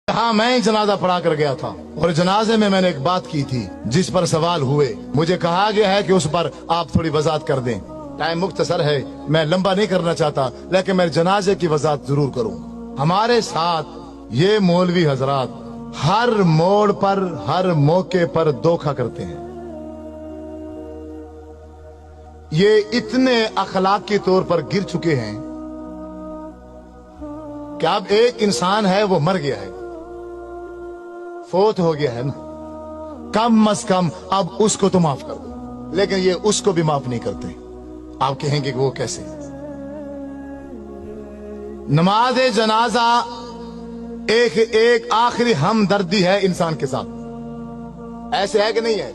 हाँ, मैं ही जनाजा पढ़ा कर गया था और जनाजे में मैंने एक बात की थी जिस पर सवाल हुए। मुझे कहा गया है कि उस पर आप थोड़ी वजाहत कर दें। टाइम मुख्तसर है, मैं लंबा नहीं करना चाहता, लेकिन मैं जनाजे की वजाहत जरूर करूँ। हमारे साथ ये मौलवी हजरात हर मोड़ पर, हर मौके पर धोखा करते हैं। ये इतने अखलाकी तौर पर गिर चुके हैं कि अब एक इंसान है, वो मर गया है, फोत हो गया है ना, कम अज कम अब उसको तो माफ कर दो, लेकिन ये उसको भी माफ नहीं करते। आप कहेंगे कि वो कैसे? नमाज जनाजा एक आखिरी हमदर्दी है इंसान के साथ। ऐसे है कि नहीं है?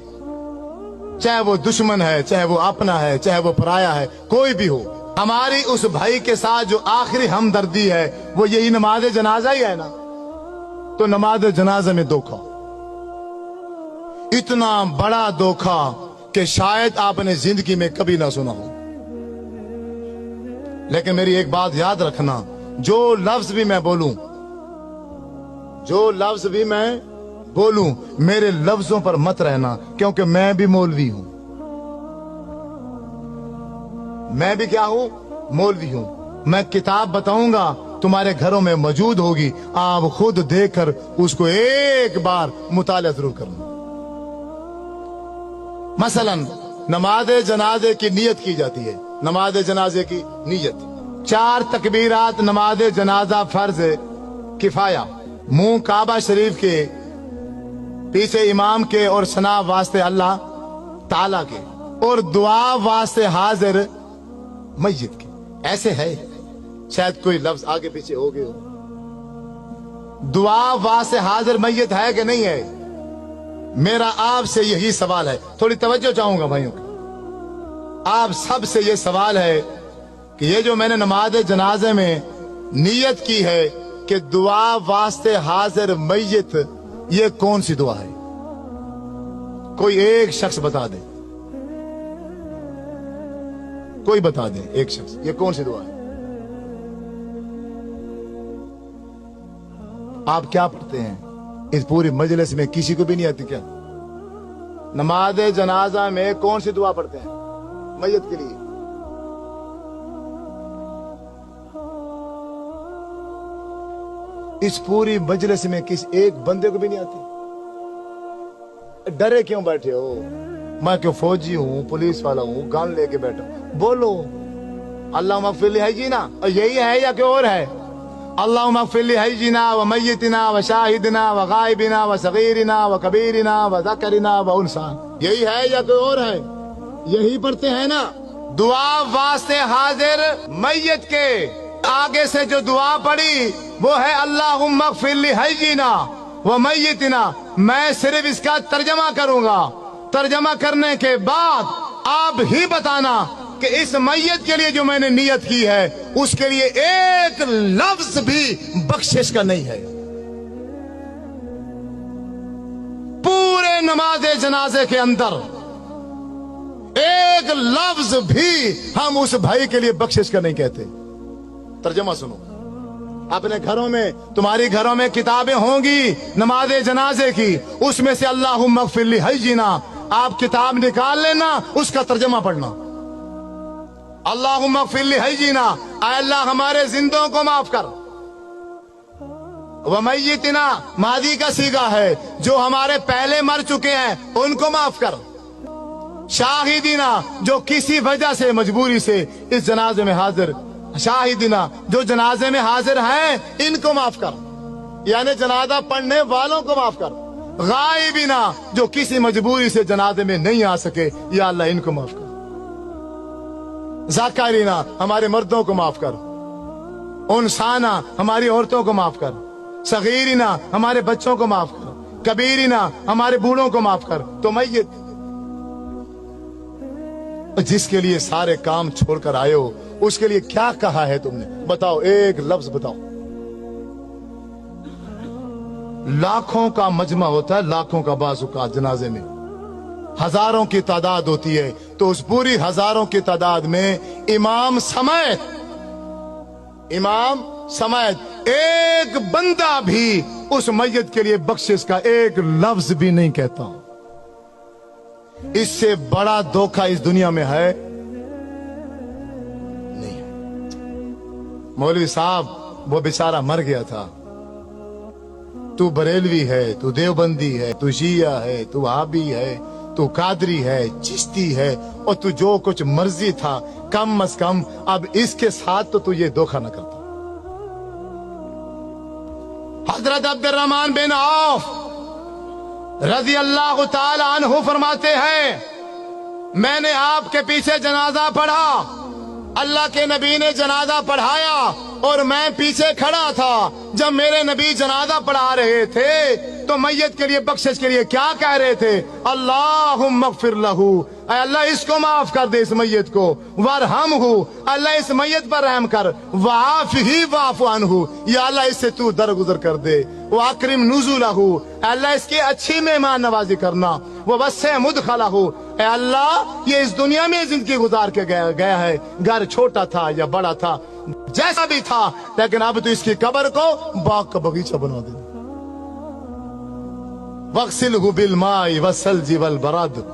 चाहे वो दुश्मन है, चाहे वो अपना है, चाहे वो पराया है, कोई भी हो, हमारी उस भाई के साथ जो आखिरी हमदर्दी है वो यही नमाज जनाजा ही है ना। तो नमाज जनाजा में धोखा, इतना बड़ा धोखा कि शायद आपने जिंदगी में कभी ना सुना हो। लेकिन मेरी एक बात याद रखना, जो लफ्ज भी मैं बोलूं, जो लफ्ज भी मैं बोलूं, मेरे लफ्जों पर मत रहना, क्योंकि मैं भी मौलवी हूं। मैं भी क्या हूं? मौलवी हूं। मैं किताब बताऊंगा, तुम्हारे घरों में मौजूद होगी, आप खुद देखकर उसको एक बार मुताला जरूर करना। मसलन नमाज जनाजे की नियत की जाती है। नमाज जनाजे की नियत 4 तकबीरात नमाज जनाजा फर्ज किफाया, मुंह काबा शरीफ के, पीछे इमाम के और सना वास्ते अल्लाह ताला के, और दुआ वास्ते हाजिर मस्जिद के। ऐसे है, शायद कोई लफ्ज आगे पीछे हो गए हो। दुआ वास्ते हाजिर मय्यत है कि नहीं है? मेरा आपसे यही सवाल है, थोड़ी तवज्जो चाहूंगा भाइयों की। आप सब से ये सवाल है कि ये जो मैंने नमाज जनाजे में नियत की है कि दुआ वास्ते हाजिर मय्यत, ये कौन सी दुआ है? कोई एक शख्स बता दे, कोई बता दे, एक शख्स, ये कौन सी दुआ है? आप क्या पढ़ते हैं? इस पूरी मजलिस में किसी को भी नहीं आती क्या? नमाज जनाजा में कौन सी दुआ पढ़ते हैं मय्यत के लिए? इस पूरी मजलिस में किस एक बंदे को भी नहीं आती? डरे क्यों बैठे हो? मैं क्यों फौजी हूं, पुलिस वाला हूं, गन लेके बैठा हूं? बोलो अल्लाह मगफिर है जी ना, यही है या कोई और है? अल्लाह मगफिर है जी ना, व मय्यतिना व शाहिदना व गायबिना व सगीरिना व कबीरिना व ज़करिना व उनसा, यही है या कोई और है? यही पढ़ते हैं ना। दुआ वास्ते हाजिर मय्यत के आगे से जो दुआ पड़ी वो है अल्लाहुम्मा मगफिर है जी ना व मय्यतिना। मैं सिर्फ इसका तर्जमा करूंगा, तर्जमा करने के बाद आप ही बताना कि इस मय्यत के लिए जो मैंने नियत की है उसके लिए एक लफ्ज भी बख्शिश का नहीं है। पूरे नमाज जनाजे के अंदर एक लफ्ज भी हम उस भाई के लिए बख्शिश का नहीं कहते। तर्जमा सुनो, अपने घरों में, तुम्हारी घरों में किताबें होंगी नमाज जनाजे की, उसमें से अल्लाहुम्मा मगफिर है जी ना, आप किताब निकाल लेना, उसका तर्जमा पढ़ना। अल्लाहुम्मा मगफिर है जी ना, अल्लाह हमारे जिंदों को माफ कर। व मय्यतिना मादी का सीगा है, जो हमारे पहले मर चुके हैं उनको माफ कर। शाहिदीना, जो किसी वजह से मजबूरी से इस जनाजे में हाजिर, शाहिदीना जो जनाजे में हाजिर हैं इनको माफ कर, यानी जनाजा पढ़ने वालों को माफ कर। गायबीना, जो किसी मजबूरी से जनाजे में नहीं आ सके, या अल्लाह इनको माफ कर। ज़करीना, हमारे मर्दों को माफ कर। उनसाना, हमारी औरतों को माफ कर। सगीरिना, हमारे बच्चों को माफ कर। कबीरिना, हमारे बूढ़ों को माफ कर। तो मय्यत, जिसके लिए सारे काम छोड़कर आए हो, उसके लिए क्या कहा है तुमने? बताओ, एक लफ्ज बताओ। लाखों का मजमा होता है, लाखों का बाज़-ओ-औक़ात जनाजे में हजारों की तादाद होती है, तो उस पूरी हजारों की तादाद में इमाम समेत एक बंदा भी उस मैयत के लिए बख्शिश का एक लफ्ज भी नहीं कहता। इससे बड़ा धोखा इस दुनिया में है नहीं है। मौलवी साहब वो बेचारा मर गया था, तू बरेलवी है, तू देवबंदी है, तू शिया है, तू वहाबी है, तू कादरी है, चिश्ती है, और तू जो कुछ मर्जी था, कम अज कम अब इसके साथ तो तू ये धोखा न करता। हजरत अब्दुर्रहमान बिन औफ रजी अल्लाह ताला अन्हु फरमाते हैं, मैंने आपके पीछे जनाजा पढ़ा, अल्लाह के नबी ने जनाजा पढ़ाया और मैं पीछे खड़ा था। जब मेरे नबी जनाजा पढ़ा रहे थे तो मैयत के लिए बख्शिश के लिए क्या कह रहे थे? अल्लाहुम्मा अग़फिर लहू, अल्लाह इसको माफ कर दे, इस मैयत को, वरहमहू, अल्लाह इस मैयत पर रहम कर, वाफ़िही वाफ़ु अन्हु, या अल्लाह इससे तू दरगुजर कर दे, वाकरिम नुज़ुलहू, अल्लाह इसकी अच्छी मेहमान नवाजी करना, ववस्सिअ मुदखलहू, अल्लाह ये इस दुनिया में जिंदगी गुजार के गया है, घर छोटा था या बड़ा था, जैसा भी था, लेकिन अब तो इसकी कब्र को बाग का बगीचा बना दे। वग़सिलहु बिलमाइ वस्सल्जि वलबरद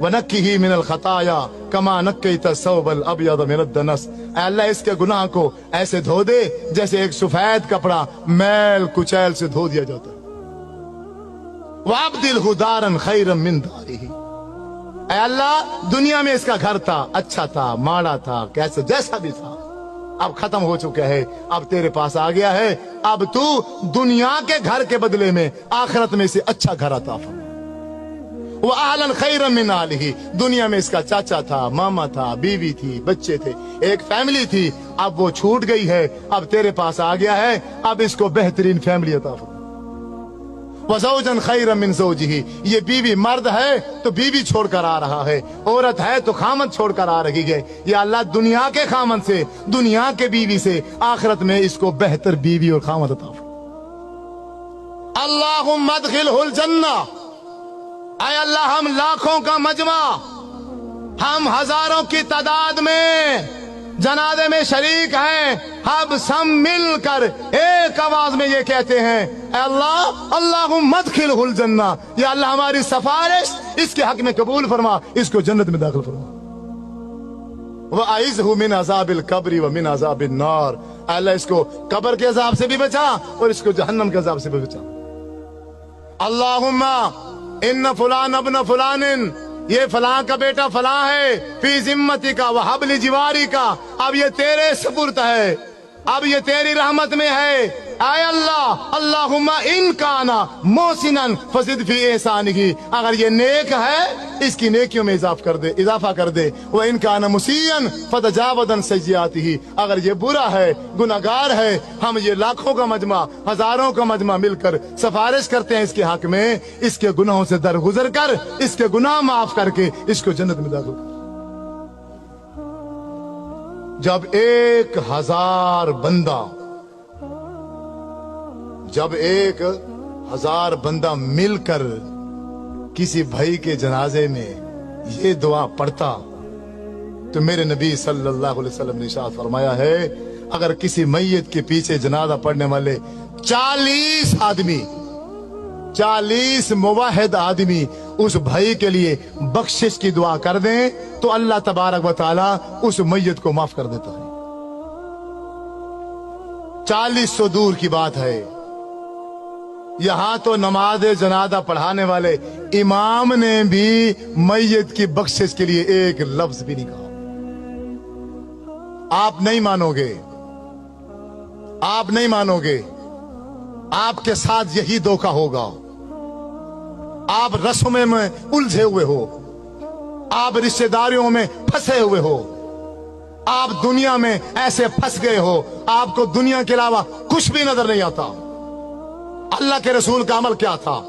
वनक्किही मिनल खताया कमा नक्कैत सौबल अब्यद मिनद दनस, अल्लाह इसके गुनाह को ऐसे धो दे जैसे एक सफेद कपड़ा मैल कुचैल से धो दिया जाता है। वअब्दिलहु दारन खैरन मिन दारिही, अल्लाह दुनिया में इसका घर था, अच्छा था, माड़ा था, कैसे जैसा भी था, अब खत्म हो चुका है, अब तेरे पास आ गया है, अब तू दुनिया के घर के बदले में आखिरत में से अच्छा घर अता फरमा। वो आहलन खैरन मिन आलिही, दुनिया में इसका चाचा था, मामा था, बीवी थी, बच्चे थे, एक फैमिली थी, अब वो छूट गई है, अब तेरे पास आ गया है, अब इसको बेहतरीन फैमिली अता फरमा। वज़ौजन खैरन मिन ज़ौजिही, ये बीवी मर्द है तो बीवी छोड़कर आ रहा है, औरत है तो खामन छोड़कर आ रही है, या अल्लाह दुनिया के खामन से, दुनिया के बीवी से आखिरत में इसको बेहतर बीवी और खामन अता फरमा। अल्लाहुम्मा अदखिलहुल जन्ना, ऐ अल्लाह हम लाखों का मजमा, हम हजारों की तादाद में जनाजे में शरीक हैं, हम सब मिलकर एक आवाज में ये कहते हैं, अल्लाह अल्लाहुम्मा अदखिलहुल जन्ना, या अल्लाह हमारी सिफारिश इसके हक में कबूल फरमा, इसको जन्नत में दाखिल फरमा। वअइज़हु मिन अज़ाबिल कब्रि व मिन अज़ाबिन नार, अल्लाह इसको कब्र के अजाब से भी बचा और इसको जहन्नम के अजाब से भी बचा। अल्लाहुम्मा इन्न फुलान अब्न फुलानिन, ये फलां का बेटा फलां है, फी जिम्मती का व हब्ली जिवारी का, अब ये तेरे सुपुर्द है, अब ये तेरी रहमत में है। आय अल्लाह अल्लाहुम्मा इन काना मोहसिनन फज़िद फी एहसानिही, अगर ये नेक है इसकी नेकियों में इजाफा कर दे, व इन काना मुसीयन फतजावदन सय्यातिही, अगर ये बुरा है, गुनाहगार है, हम ये लाखों का मजमा, हजारों का मजमा मिलकर सिफारिश करते हैं इसके हक में, इसके गुनाहों से दरगुजर कर, इसके गुनाह माफ करके इसको जन्नत में दाखिल कर। जब 1000 बंदा मिलकर किसी भाई के जनाजे में ये दुआ पढ़ता, तो मेरे नबी सल्लल्लाहु अलैहि वसल्लम ने इरशाद फरमाया है, अगर किसी मैयत के पीछे जनाजा पढ़ने वाले 40 आदमी, 40 मुवाहिद आदमी उस भाई के लिए बख्शिश की दुआ कर दें तो अल्लाह तबारक व तआला उस मैयत को माफ कर देता है। 40 सौ दूर की बात है, यहां तो नमाज जनाजा पढ़ाने वाले इमाम ने भी मैयत की बख्शिश के लिए एक लफ्ज भी नहीं कहा। आप नहीं मानोगे, आप नहीं मानोगे, आपके साथ यही धोखा होगा। आप रस्मों में उलझे हुए हो, आप रिश्तेदारियों में फंसे हुए हो, आप दुनिया में ऐसे फंस गए हो, आपको दुनिया के अलावा कुछ भी नजर नहीं आता। अल्लाह के रसूल का अमल क्या था,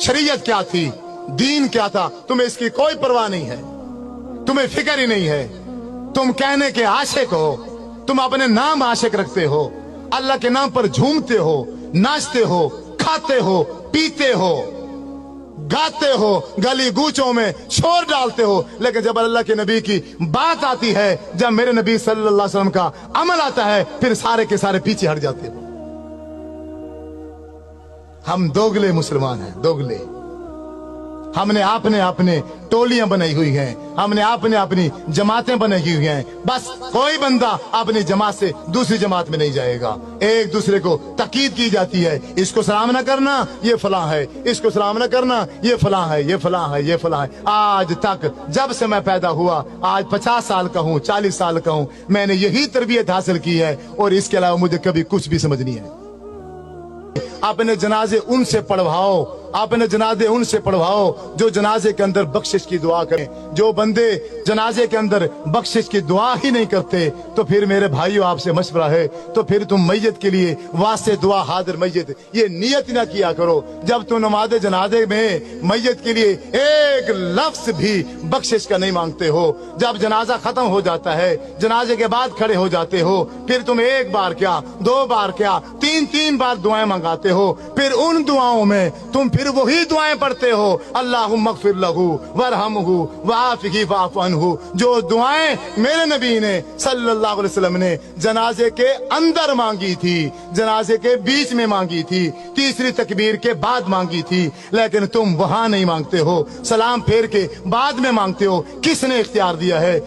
शरीयत क्या थी, दीन क्या था, तुम्हें इसकी कोई परवाह नहीं है, तुम्हें फिक्र ही नहीं है। तुम कहने के आशिक हो, तुम अपने नाम आशिक रखते हो, अल्लाह के नाम पर झूमते हो, नाचते हो, खाते हो, पीते हो, गाते हो, गली गूचों में शोर डालते हो, लेकिन जब अल्लाह के नबी की बात आती है, जब मेरे नबी सल्लल्लाहु अलैहि वसल्लम का अमल आता है, फिर सारे के सारे पीछे हट जाते हो। हम दोगले मुसलमान हैं, दोगले। हमने आपने अपने टोलियां बनाई हुई हैं, हमने आपने अपनी जमातें बनाई हुई हैं। बस कोई बंदा अपनी जमात से दूसरी जमात में नहीं जाएगा। एक दूसरे को तकीद की जाती है, इसको सलाम न करना ये फलां है, इसको सलाम न करना ये फलां है, ये फलां है, ये फलां है। आज तक जब से मैं पैदा हुआ, आज 50 साल का हूँ, 40 साल का हूँ, मैंने यही तरबियत हासिल की है और इसके अलावा मुझे कभी कुछ भी समझ नहीं है। अपने जनाजे उनसे पढ़वाओ, अपने जनाजे उनसे पढ़वाओ जो जनाजे के अंदर बख्शिश की दुआ करें। जो बंदे जनाजे के अंदर बख्शिश की दुआ ही नहीं करते, तो फिर मेरे भाइयों आपसे मशवरा है, तो फिर तुम मैयत के लिए वास्ते दुआ हाजिर मैयत ये नियत ना किया करो। जब तुम नमाज जनाजे में मैयत के लिए एक लफ्ज भी बख्शिश का नहीं मांगते हो, जब जनाजा खत्म हो जाता है, जनाजे के बाद खड़े हो जाते हो, फिर तुम एक बार क्या, 2 बार क्या, 3 बार दुआएं मंगाते हो, फिर उन दुआओं में तुम फिर वही दुआएं पढ़ते हो, अल्लाहुम्मा अग़फ़िर लहू वरहमहू वआफ़िही वअफ़ु अन्हु। जो दुआएं मेरे नबी ने सल्लल्लाहु अलैहि वसल्लम ने जनाजे के अंदर मांगी थी, जनाजे के बीच में मांगी थी, तीसरी तकबीर के बाद मांगी थी, लेकिन तुम वहां नहीं मांगते हो, सलाम फेर के बाद में मांगते हो। किसने इख्तियार दिया है?